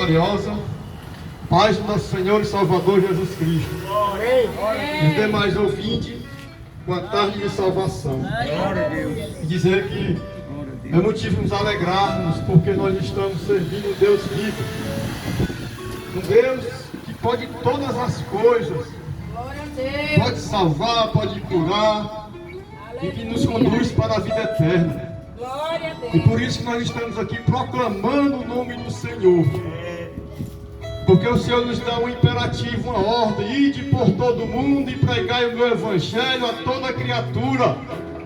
gloriosa. Paz do nosso Senhor e Salvador Jesus Cristo. Os demais ouvintes, boa tarde de salvação. E dizer que é motivo de nos alegrarmos, porque nós estamos servindo um Deus vivo. Um Deus que pode todas as coisas. Pode salvar, pode curar. E que nos conduz para a vida eterna. E por isso que nós estamos aqui proclamando o nome do Senhor. Porque o Senhor nos dá um imperativo, uma ordem: ide por todo o mundo e pregai o meu evangelho a toda criatura.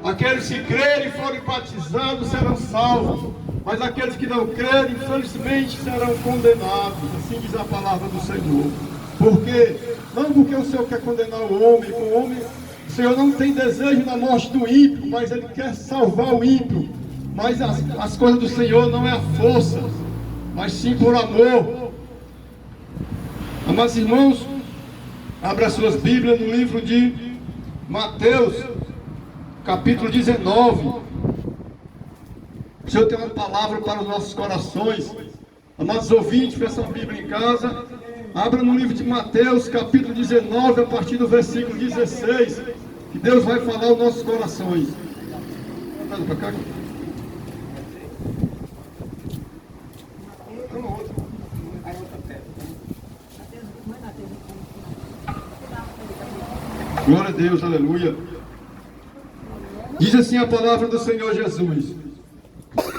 Aqueles que crerem e forem batizados serão salvos, mas aqueles que não crerem, infelizmente, serão condenados. Assim diz a palavra do Senhor. Porque, não porque o Senhor quer condenar o homem, o Senhor não tem desejo na morte do ímpio, mas Ele quer salvar o ímpio. Mas as coisas do Senhor não é a força, mas sim por amor. Amados irmãos, abra as suas Bíblias no livro de Mateus, capítulo 19. O Senhor tem uma palavra para os nossos corações. Amados ouvintes, peçam a Bíblia em casa. Abra no livro de Mateus, capítulo 19, a partir do versículo 16. Que Deus vai falar aos nossos corações. Para cá. Glória a Deus, aleluia. Diz assim a palavra do Senhor Jesus: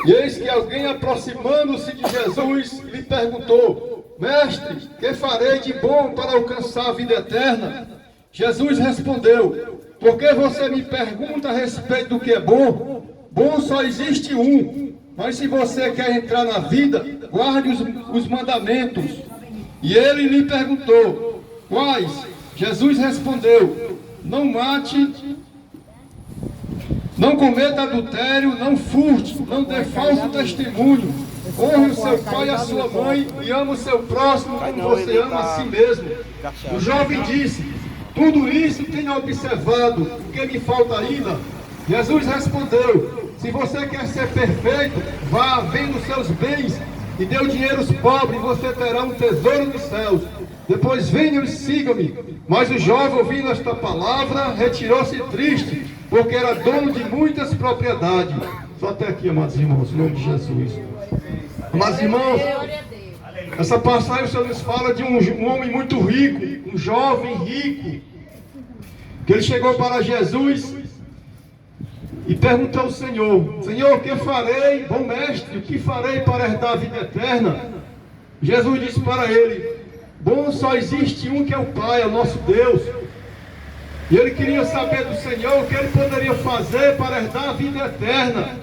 e eis que alguém, aproximando-se de Jesus, lhe perguntou: mestre, que farei de bom para alcançar a vida eterna? Jesus respondeu: por que você me pergunta a respeito do que é bom? Bom só existe um, mas se você quer entrar na vida, guarde os mandamentos. E ele lhe perguntou: quais? Jesus respondeu: não mate, não cometa adultério, não furte, não dê falso testemunho, honre o seu pai e a sua mãe e ama o seu próximo como você ama a si mesmo. O jovem disse: tudo isso tenho observado, o que me falta ainda? Jesus respondeu: se você quer ser perfeito, vá, venda os seus bens e dê o dinheiro aos pobres, e você terá um tesouro nos céus. Depois venham e sigam-me. Mas o jovem, ouvindo esta palavra, retirou-se triste, porque era dono de muitas propriedades. Só até aqui, amados irmãos, em nome de Jesus. Amados irmãos, essa passagem o Senhor nos fala de um homem muito rico, um jovem rico, que ele chegou para Jesus e perguntou ao Senhor: Senhor, o que farei, bom mestre, o que farei para herdar a vida eterna? Jesus disse para ele: bom só existe um, que é o Pai, é o nosso Deus. E ele queria saber do Senhor o que ele poderia fazer para herdar a vida eterna,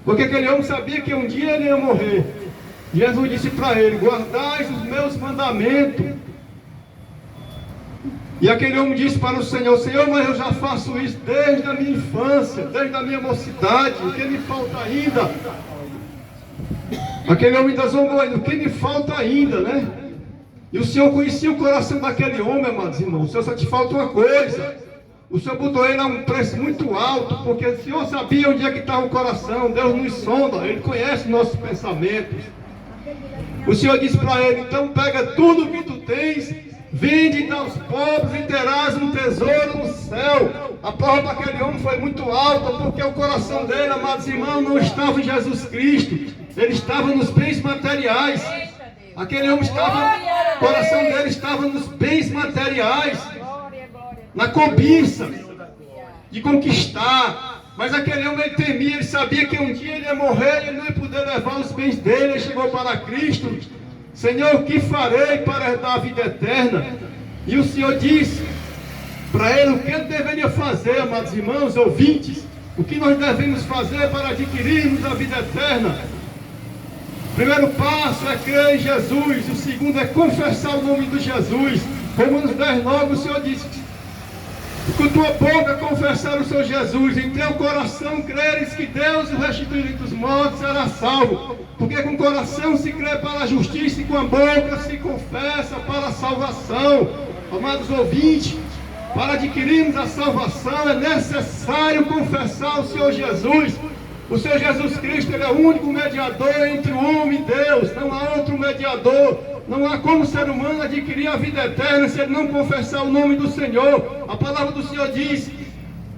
porque aquele homem sabia que um dia ele ia morrer. Jesus disse para ele: guardais os meus mandamentos. E aquele homem disse para o Senhor: Senhor, mas eu já faço isso desde a minha infância, desde a minha mocidade, o que me falta ainda? Aquele homem ainda zombou: o que me falta ainda, né? E o Senhor conhecia o coração daquele homem, amados irmãos. O Senhor, só te falta uma coisa. O Senhor botou ele a um preço muito alto, porque o Senhor sabia onde é que estava o coração. Deus nos sonda, Ele conhece nossos pensamentos. O Senhor disse para ele: então pega tudo que tu tens, vende e dá aos pobres, e terás um tesouro no céu. A prova daquele homem foi muito alta, porque o coração dele, amados irmãos, não estava em Jesus Cristo. Ele estava nos bens materiais. Aquele homem estava, o coração dele estava nos bens materiais, na cobiça de conquistar. Mas aquele homem, ele temia, ele sabia que um dia ele ia morrer e ele não ia poder levar os bens dele. Ele chegou para Cristo: Senhor, o que farei para herdar a vida eterna? E o Senhor disse para ele o que ele deveria fazer, amados irmãos, ouvintes. O que nós devemos fazer para adquirirmos a vida eterna? O primeiro passo é crer em Jesus. O segundo é confessar o nome de Jesus. Romanos 10:9, o Senhor diz: com tua boca confessar o Senhor Jesus, em teu coração creres que Deus o restituiu dos mortos, será salvo. Porque com o coração se crê para a justiça e com a boca se confessa para a salvação. Amados ouvintes, para adquirirmos a salvação é necessário confessar o Senhor Jesus. O Senhor Jesus Cristo, Ele é o único mediador entre o homem e Deus. Não há outro mediador. Não há como o ser humano adquirir a vida eterna se ele não confessar o nome do Senhor. A palavra do Senhor diz: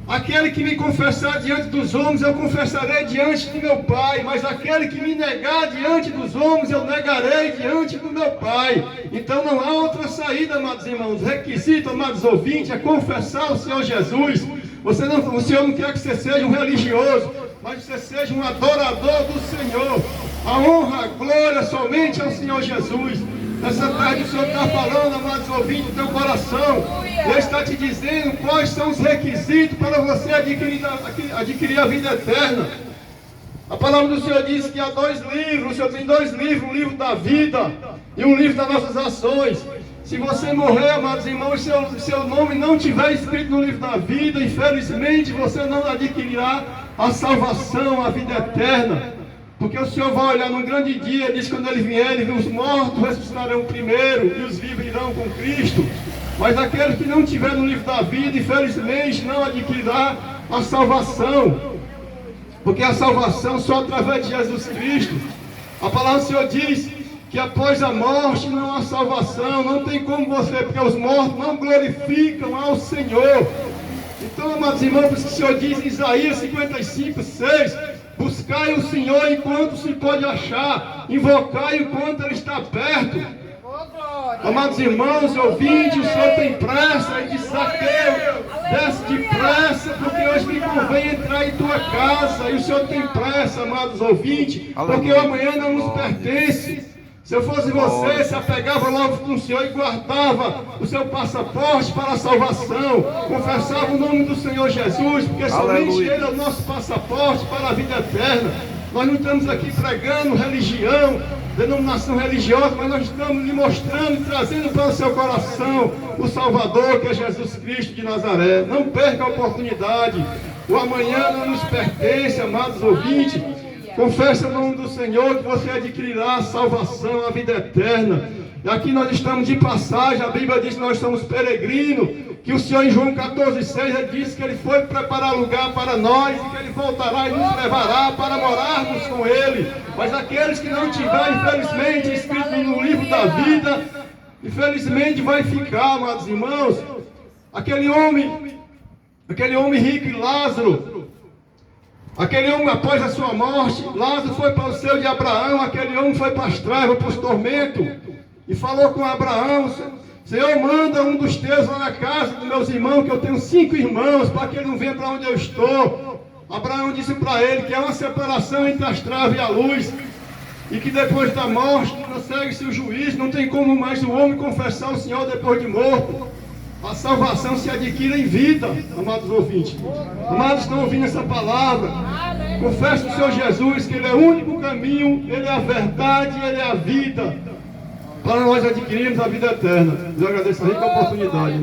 aquele que me confessar diante dos homens, eu confessarei diante de meu Pai. Mas aquele que me negar diante dos homens, eu negarei diante do meu Pai. Então não há outra saída, amados irmãos. O requisito, amados ouvintes, é confessar o Senhor Jesus. O Senhor não quer que você seja um religioso, mas que você seja um adorador do Senhor. A honra, a glória somente ao Senhor Jesus. Nessa tarde o Senhor está falando, amados ouvintes, do teu coração. Ele está te dizendo quais são os requisitos para você adquirir a vida eterna. A palavra do Senhor diz que há 2 livros. O Senhor tem 2 livros, um livro da vida e um livro das nossas ações. Se você morrer, amados irmãos, seu nome não estiver escrito no livro da vida, infelizmente você não adquirirá a salvação, a vida eterna. Porque o Senhor vai olhar num grande dia, ele diz que quando Ele vier, os mortos ressuscitarão primeiro e os vivos irão com Cristo. Mas aquele que não estiver no livro da vida, infelizmente, não adquirirá a salvação. Porque a salvação só através de Jesus Cristo. A palavra do Senhor diz que após a morte não há salvação, não tem como você, porque os mortos não glorificam ao Senhor. Então, amados irmãos, por isso que o Senhor diz em Isaías 55, 6, buscai o Senhor enquanto se pode achar, invocai enquanto Ele está perto. Amados irmãos, ouvintes, o Senhor tem pressa, e de Zaqueu, desce depressa, porque hoje me convém entrar em tua casa. E o Senhor tem pressa, amados ouvintes, porque o amanhã não nos pertence. Se eu fosse você, se apegava logo com o Senhor e guardava o seu passaporte para a salvação, confessava o nome do Senhor Jesus, porque somente Ele é o nosso passaporte para a vida eterna. Nós não estamos aqui pregando religião, denominação religiosa, mas nós estamos lhe mostrando e trazendo para o seu coração o Salvador, que é Jesus Cristo de Nazaré. Não perca a oportunidade. O amanhã não nos pertence, amados ouvintes. Confesse o nome do Senhor, que você adquirirá a salvação, a vida eterna. E aqui nós estamos de passagem. A Bíblia diz que nós somos peregrinos, que o Senhor em João 14,6 ele disse que Ele foi preparar lugar para nós e que Ele voltará e nos levará para morarmos com Ele. Mas aqueles que não tiverem, infelizmente, escrito no livro da vida, infelizmente vai ficar, amados irmãos. Aquele homem rico e Lázaro, aquele homem após a sua morte, Lázaro foi para o seio de Abraão, aquele homem foi para as trevas, para os tormentos, e falou com Abraão: Senhor, manda um dos teus lá na casa dos meus irmãos, que eu tenho 5 irmãos, para que ele não venha para onde eu estou. Abraão disse para ele que há uma separação entre as trevas e a luz, e que depois da morte prossegue-se o juízo, não tem como mais o homem confessar o Senhor depois de morto. A salvação se adquire em vida, amados ouvintes. Amados, estão ouvindo essa palavra? Confesse o Senhor Jesus, que Ele é o único caminho, Ele é a verdade, Ele é a vida, para nós adquirirmos a vida eterna. Eu agradeço a rica oportunidade.